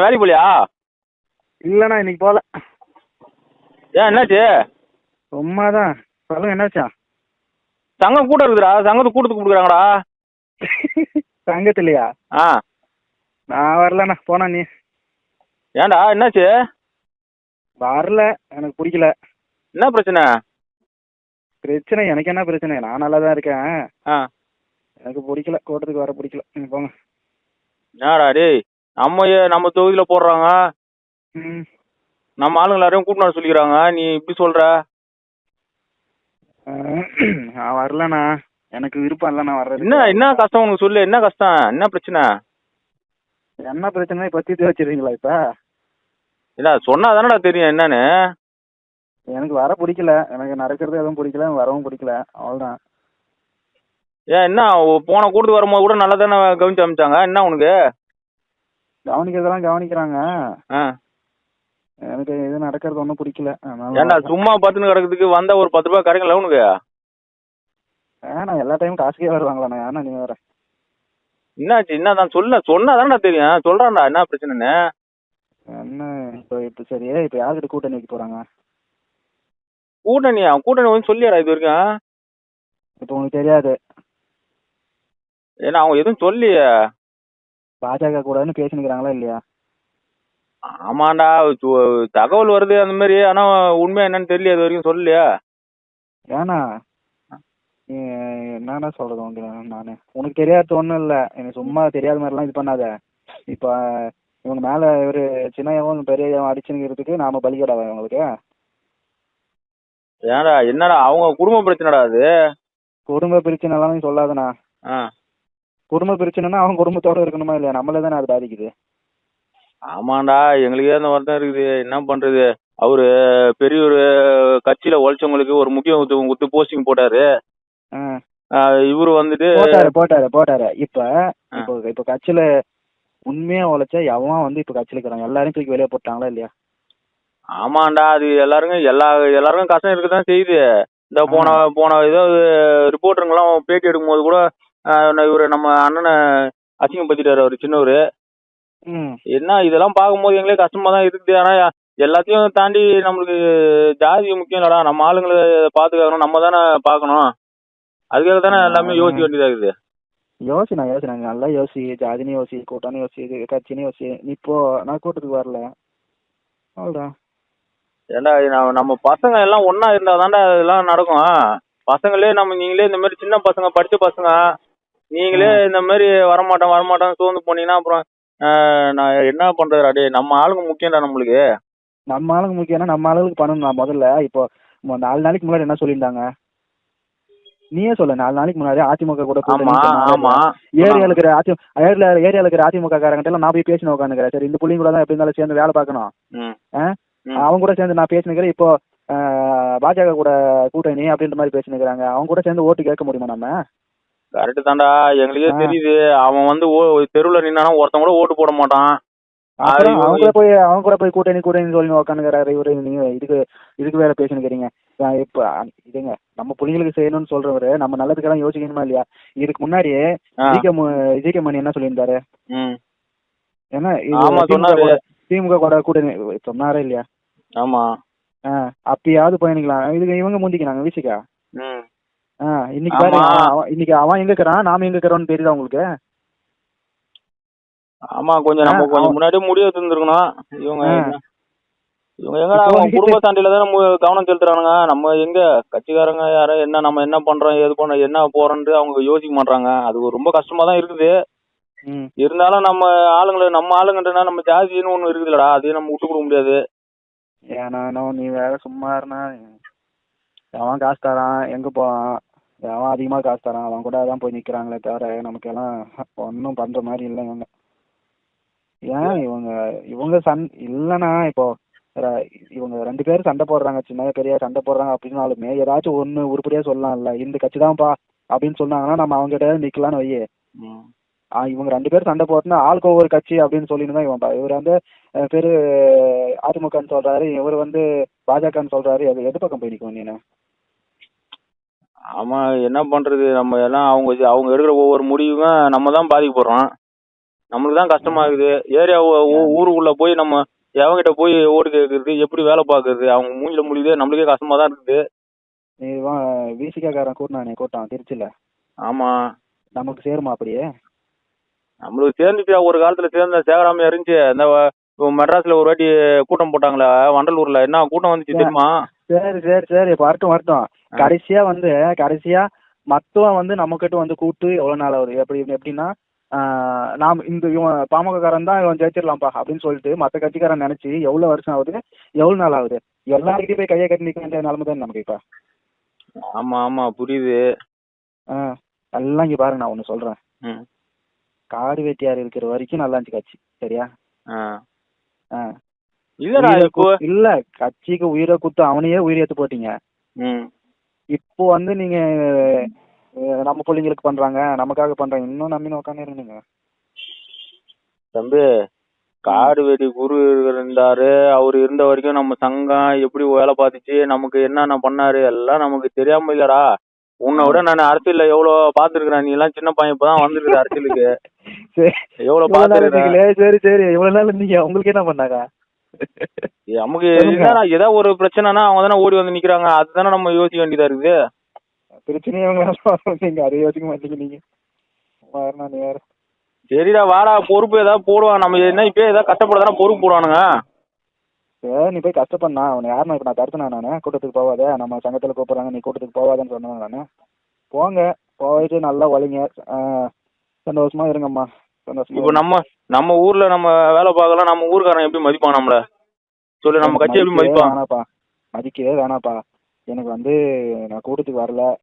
வேலைக்கு போலியா? இல்லைண்ணா இன்னைக்கு போகல. ஏன் என்னாச்சு? சும்மா தான். சொல்லுங்க என்னாச்சா? சங்கம் கூட்டம் இருக்குதுடா, சங்கத்துக்கு கூட்டத்துக்கு கொடுக்குறாங்கடா. சங்கத்துலையா? ஆ. நான் வரலண்ணா, போனா நீ. ஏன்டா என்னாச்சு? வரல, எனக்கு பிடிக்கல. என்ன பிரச்சனை? பிரச்சனை எனக்கு என்ன பிரச்சனை? நான் நல்லா தான் இருக்கேன். ஆ. எனக்கு பிடிக்கல, கூட்டத்துக்கு வர பிடிக்கல. நீங்க போங்க. என்னடா டேய், நம்ம தொகுதியில் போடுறாங்க, ம். நம்ம ஆளுங்க எல்லாரையும் கூட்டிட்டு வர சொல்லிக்கிறாங்க, நீ இப்படி சொல்ற? நான் வரலண்ணா, எனக்கு விருப்பம் இல்லைண்ணா வர்றது. என்ன கஷ்டம் உனக்கு சொல்லு, என்ன கஷ்டம், என்ன பிரச்சனை? என்ன பிரச்சனை இப்போ தீர்த்து வச்சிருக்கீங்களா? இப்போ இல்ல சொன்னா தானடா தெரியும் என்னன்னு. எனக்கு வர பிடிக்கல, எனக்கு நடக்கிறது எதுவும் பிடிக்கல, வரவும் பிடிக்கல, அவ்வளோதான். ஏன் என்ன போன கூட்டத்துக்கு வரும்போது கூட நல்லா தானே கவனிச்சு அமைச்சாங்க, என்ன உனக்கு? கவனிக்கிறதெல்லாம் கவனிக்கிறாங்க. ஆ. எனக்கு இது நடக்கிறது ஒன்றும் பிடிக்கல. ஏன்டா சும்மா பத்துன்னு கிடக்கிறதுக்கு வந்தா ஒரு 10 ரூபாய் கரைக்கல உனக்கு? ஏன்னா எல்லா டைமும் காசுக்கே வருவாங்களாண்ணா, ஏன்னா நீங்க வேற. என்னாச்சு, என்னதான் சொன்னா தானடா தெரியும், சொல்றான்டா என்ன பிரச்சனைன்னு. என்ன இப்போ சரி, இப்போ யார்கிட்ட கூட்டணி வைக்க போறாங்க? கூட்டணி வந்து சொல்லியாடா இது வரைக்கும்? இப்போ உங்களுக்கு தெரியாது. ஏன்னா அவங்க எதுவும் சொல்லியே. பாஜக கூடன்னு பேசினுக்கிறாங்களா இல்லையா? ஆமாண்டா, தகவல் வருது அந்த மாதிரி, ஆனா உண்மை என்னன்னு தெரியல, இது வரைக்கும் சொல்லலையா? ஏன்னா என்னன்னா சொல்றது உங்களுக்கு, நானு உனக்கு தெரியாது ஒன்றும் இல்லை, எனக்கு சும்மா தெரியாத மாதிரிலாம் இது பண்ணாத. இப்போ இவங்க மேலே ஒரு சின்ன பெரிய அடிச்சுங்கிறதுக்கு நாம பலிக்கடாவா இவங்களுக்கு? ஏன்டா என்னடா அவங்க குடும்ப பிரச்சனைடா அது. குடும்ப பிரச்சனைலாம் நீ சொல்லாதண்ணா. ஆ. குடும்ப பிரச்சனைனா அவங்க குடும்பத்தோட இருக்கணுமா இல்லையா? நம்மளே தானே அது பாதிக்குது. ஆமாண்டா, எங்களுக்கே அந்த வருத்தம் இருக்குது, என்ன பண்றது. அவரு பெரிய ஒரு கட்சியில உழைச்சவங்களுக்கு ஒரு முக்கியத்துவம் கொடுத்து போஸ்டிங் போட்டாரு. இவரு வந்துட்டு போட்டாரு. இப்ப கட்சியில உண்மையா உழைச்சா எவன் வந்து இப்ப கட்சியில இருக்கிறாங்க எல்லாரும் தூக்கி வெளியே போட்டாங்களா இல்லையா? ஆமாண்டா, அது எல்லாருக்கும் கஷ்டம் இருக்குதான் செய்யுது. இந்த போன ஏதோ ரிப்போர்ட்டருங்கெல்லாம் பேட்டி எடுக்கும் போது கூட இவரு நம்ம அண்ணனை அசிங்கப்படுத்திட்டாரு அவரு சின்னவரு. என்ன இதெல்லாம் பார்க்கும்போது எங்களே கஷ்டமா தான் இருக்குது. ஆனா எல்லாத்தையும் தாண்டி நம்மளுக்கு ஜாதி முக்கியம் இல்லடா, நம்ம ஆளுங்களை பாத்துக்கணும், நம்ம தானே பார்க்கணும். அதுக்காக தானே எல்லாமே யோசிக்க வேண்டியதா இருக்குது. யோசினா நல்லா யோசி, ஜாதினு யோசி, கூட்டானு யோசி, கட்சின்னு யோசி. இப்போ நான் கூட்டத்துக்கு வரல, அவ்வளோதான். ஏண்டா நம்ம பசங்க எல்லாம் ஒன்னா இருந்தா தாண்டா இதெல்லாம் நடக்கும். பசங்களே நீங்களே இந்த மாதிரி சின்ன பசங்க, படிச்ச பசங்க, நீங்களே இந்த மாதிரி வரமாட்டோம் சோர்ந்து போனீங்கன்னா அப்புறம் நான் என்ன பண்றது? அடே நம்ம ஆளுங்க முக்கியம்டா நம்மளுக்கு. நம்ம ஆளுங்க முக்கியம்னா நம்ம ஆளுங்களுக்கு பண்ணணும். முதல்ல இப்போ 4 நாளைக்கு முன்னாடி என்ன சொல்லியிருந்தாங்க நீயே சொல்ல? 4 நாளைக்கு முன்னாடி அதிமுக கூட ஏரியால இருக்கிற அதிமுக காரங்கிட்ட நான் போய் பேசின உட்காந்துக்கிறேன். சரி, இந்த புள்ளிங்க கூட தான் எப்படி இருந்தாலும் சேர்ந்து வேலை பார்க்கணும். அவங்க கூட சேர்ந்து நான் பேசினுக்கிறேன். இப்போ பாஜக கூட கூட்டணி அப்படின்ற மாதிரி பேசினுக்கிறாங்க. அவங்க கூட சேர்ந்து ஓட்டு கேட்க முடியுமா நம்ம? கரெக்டு தான்டா, எங்களுக்கே தெரியுது. அவன் வந்து தெருவில் நின்னா ஒருத்தன் கூட ஓட்டு போட மாட்டான். அவங்க கூட போய் கூட்டணி சொல்லி உட்காந்துக்கிறாரு இவரு. நீங்க இதுக்கு வேற பேசினுக்கிறீங்க. இப்ப இதுங்க நம்ம புள்ளிங்களுக்கு செய்யணும்னு சொல்றவரு நம்ம நல்லதுக்கெல்லாம் யோசிக்கணுமா இல்லையா? இதுக்கு முன்னாடி ஜிகே மணி என்ன சொல்லியிருந்தாரு? ஏன்னா திமுக கூட கூட்டணி சொன்னாரே இல்லையா? ஆமா. அப்பயாவது பயணிக்கலாம். இதுக்கு இவங்க முந்திக்கிறாங்க வீசிக்கா. இன்னைக்கு பாரு, இன்னைக்கு அவன் எங்க இருக்கிறான், நாம எங்க இருக்கிறோம்னு தெரியுதா உங்களுக்கு? ஆமா, நம்ம கொஞ்சம் முன்னாடியே முடிவு எடுத்துருக்கணும். இவங்க எங்கடா குடும்ப சண்டையில தான் கவனம் செலுத்துறானுங்க. நம்ம எங்க கட்சிக்காரங்க யாரும் என்ன, நம்ம என்ன பண்றோம், ஏது பண்றோம், என்ன போறோம்னு அவங்க யோசிக்க மாட்டாங்க. அது ரொம்ப கஷ்டமா தான் இருக்குது. இருந்தாலும் நம்ம ஆளுங்கன்றனா நம்ம ஜாதின்னு ஒண்ணு இருக்குதுலடா, அதையும் நம்ம விட்டு கொடுக்க முடியாது. ஏன்னா நீ வேற சும்மா இருந்தா எவன் காசு தரான், எங்க போவான், எவன் அதிகமா காசு தரான் அவன் கூட தான் போய் நிக்கிறாங்களே தவிர நமக்கு எல்லாம் ஒன்னும் பண்ற மாதிரி இல்லைங்க. ஏன் இவங்க இல்லைன்னா இப்போ இவங்க 2 பேரும் சண்டை போடுறாங்க, சின்ன பெரிய சண்டை போடுறாங்க அப்படின்னாலுமே ஏதாச்சும் ஒண்ணு உருப்படியா சொல்லலாம்ல. இந்த கட்சி தான்ப்பா அப்படின்னு சொன்னாங்கன்னா நம்ம அவங்க கிட்ட நிக்கலாம்னு வையே. இவங்க 2 பேரும் சண்டை போட்டுனா ஆளுக்கு ஒவ்வொரு கட்சி அப்படின்னு சொல்லிட்டு தான் இவர் வந்து பேரு அதிமுகன்னு சொல்றாரு, இவர் வந்து பாஜகன்னு சொல்றாரு. எது பக்கம் போய் நிற்கும் நீனு? ஆமா, என்ன பண்றது, நம்ம எல்லாம் அவங்க எடுக்கிற ஒவ்வொரு முடிவும் நம்ம தான் பாதிக்கப்படுறோம். நம்மளுக்கு தான் கஷ்டமா இருக்குது. ஏரியா ஊருக்குள்ள போய் நம்ம எவங்கிட்ட போய் ஓட்டு கேட்கறது, எப்படி வேலை பார்க்கறது, அவங்க மூஞ்சில முடியுது, நம்மளுக்கே கஷ்டமா தான் இருக்குது. நீ விசிகாக்காரன் கூட்டினானே கூட்டம் திருச்சியில், ஆமா, நமக்கு சேருமா அப்படியே? நம்மளுக்கு சேர்ந்துச்சு. ஒரு காலத்துல சேர்ந்த சேகராமையா இருந்துச்சு. இந்த மெட்ராஸ்ல ஒரு வாட்டி கூட்டம் போட்டாங்களே வண்டலூர்ல, என்ன கூட்டம் வந்துச்சு தெரியுமா? சரி சரி சரி, வரட்டும். கடைசியா மத்தவன் நம்ம கிட்ட கூப்பிட்டு எவ்வளவு நாள் ஆகுது, எப்படின்னா நாம் இந்த இவன் பாமகக்காரன் தான் இவன் ஜெயிச்சிடலாம்ப்பா அப்படின்னு சொல்லிட்டு மற்ற கட்சிக்காரன் நினைச்சு எவ்வளவு வருஷம் ஆகுது, எவ்வளவு நாள் ஆகுது, எல்லாருக்கிட்டையும் போய் கையை கட்டி நிக்க வேண்டிய நிலைமை தான் நமக்கு இப்ப. ஆமா ஆமா புரியுது. எல்லாம் இங்க பாருங்க, நான் ஒண்ணு சொல்றேன். காடு வெட்டியார் இருக்கிற வரைக்கும் நல்லா இருந்துச்சு கட்சி, சரியா? இல்ல கட்சிக்கு உயிரை குத்து அவனையே உயிரேத்து போட்டீங்க. இப்போ நீங்க நம்ம பிள்ளைங்களுக்கு பண்றாங்க, நமக்காக பண்றாங்க, இன்னும் நம்பி உட்காந்து இருந்தீங்க. தம்பி, காடு வெடி குரு இருந்தாரு, அவரு இருந்த வரைக்கும் நம்ம சங்கம் எப்படி வேலை பார்த்துச்சு, நமக்கு என்னென்ன பண்ணாரு எல்லாம் நமக்கு தெரியாம இல்லடா. உன்னை விட நான் அரசியல்ல எவ்வளவு பாத்துருக்கிறேன். நீ எல்லாம் சின்ன பையன் இப்பதான் வந்துருக்கு அரசியலுக்கு. எவ்வளவு பாத்துருக்கீங்களே. சரி சரி, இவ்வளவு நாள் இருந்தீங்க, உங்களுக்கு என்ன பண்ணாங்க? நமக்கு ஏதாவது ஒரு பிரச்சனைனா அவங்க தானே ஓடி வந்து நிக்கிறாங்க. அதுதானே நம்ம யோசிக்க வேண்டியதா இருக்குது. பிரச்சனையே நீங்க அதை யோசிக்க மாட்டீங்க. நீங்க வேற சரிடா வாடா, பொறுப்பு ஏதாவது போடுவான். நம்ம என்ன இப்ப ஏதாவது கஷ்டப்படதானே பொறுப்பு போடுவானுங்க. நீ போய் கஷ்டப்பண்ணா அவனை யாருன்னா இப்ப நான் தடுத்துனா நானு கூட்டத்துக்கு போவாத, நம்ம சங்கத்துல கூப்பிடுறாங்க நீ கூட்டத்துக்கு போவாதன்னு சொன்னேன் நானு. போங்க, போயிட்டு நல்லா ஒழிங்க, சந்தோஷமா இருங்கம்மா. இப்ப நம்ம ஊர்ல நம்ம வேலை பார்க்கலாம், நம்ம ஊருக்காரன் எப்படி மதிப்பான் நம்மள சொல்லு? நம்ம கட்சி எப்படி மதிப்பான்? வேணாப்பா, மதிக்கவே வேணாப்பா. எனக்கு நான் கூட்டத்துக்கு வரல,